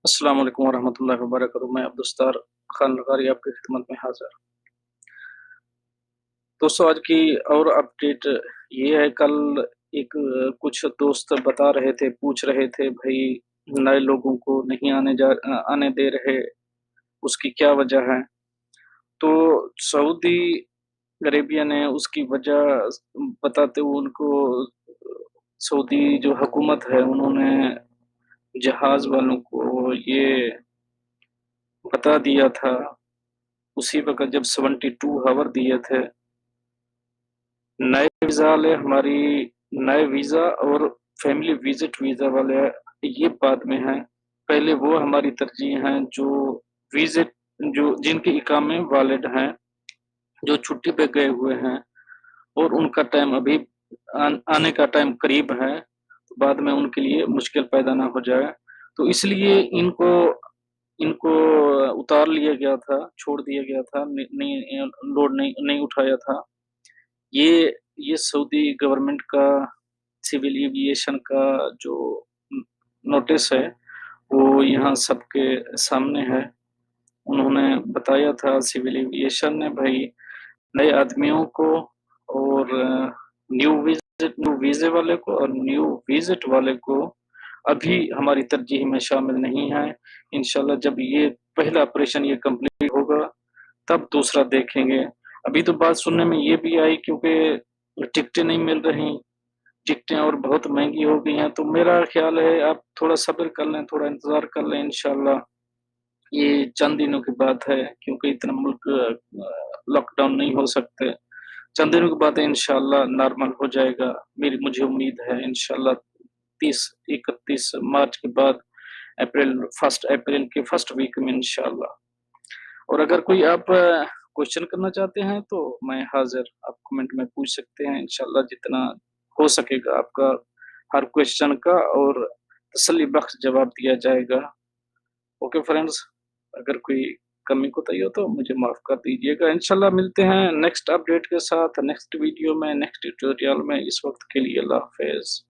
अस्सलाम वालेकुम वरहमतुल्लाहि वबरकातुहू। मैं अब्दुस्तार खान लगारी आपकी खिदमत में हाज़िर। दोस्तों आज की और अपडेट ये है, कल कुछ दोस्त बता रहे थे, पूछ रहे थे भई नए लोगों को नहीं आने दे रहे, उसकी क्या वजह है? तो सऊदी अरेबिया ने उसकी वजह बताते हुए उनको सऊदी जो हुकूमत है उन्होंने जहाज़ वालों को ये बता दिया था, उसी वक़्त जब 72 हावर दिए थे। नए वीज़ा वाले हमारी नए वीज़ा और फैमिली विज़िट वीज़ा वाले ये बाद में हैं। पहले वो हमारी तरजीह हैं जो विज़िट जो जिनके इकामे वैलिड हैं, जो छुट्टी पे गए हुए हैं और उनका टाइम अभी आने का टाइम करीब है, तो बाद में उनके लिए मुश्किल पैदा ना हो जाए। तो इसलिए इनको इनको उतार लिया गया था, छोड़ दिया गया था, लोड नहीं उठाया था। ये ये सऊदी गवर्नमेंट का सिविल एविएशन का जो न नोटिस है, वो यहाँ सबके सामने है। उन्होंने बताया था सिविल एविएशन ने भई नए आदमियों को और न्यू वीज़े वाले को और न्यू विज़िट वाले को अभी हमारी तरजीह में शामिल नहीं है। इंशाल्लाह जब ये पहला ऑपरेशन ये कंप्लीट होगा, तब दूसरा देखेंगे। अभी तो बात सुनने में ये भी आई क्योंकि टिकटें नहीं मिल रहीं, टिकटें और बहुत महँगी हो गई हैं, तो मेरा ख़्याल है आप थोड़ा सब्र कर लें, थोड़ा इंतज़ार कर लें इंशाल्लाह। ये चंद दिनों की बात है क्योंकि इतना मुल्क लॉकडाउन नहीं हो सकते। चंद दिनों की बात है, इंशाल्लाह नॉर्मल हो जाएगा। मेरी मुझे उम्मीद है इंशाल्लाह 30-31 मार्च के बाद फर्स्ट अप्रैल के फर्स्ट वीक में इंशाल्लाह। और अगर कोई आप क्वेश्चन करना चाहते हैं तो मैं हाज़िर, आप कमेंट में पूछ सकते हैं, इंशाल्लाह जितना हो सकेगा आपका हर क्वेश्चन का और तसल्ली बख्श जवाब दिया जाएगा। ओके फ्रेंड्स, अगर कोई कमी-कोताही हो तो मुझे माफ़ कर दीजिएगा। इंशाल्लाह मिलते हैं नेक्स्ट अपडेट के साथ, नेक्स्ट वीडियो में, नेक्स्ट ट्यूटोरियल में। इस वक़्त के लिए अल्लाह हाफ़िज़।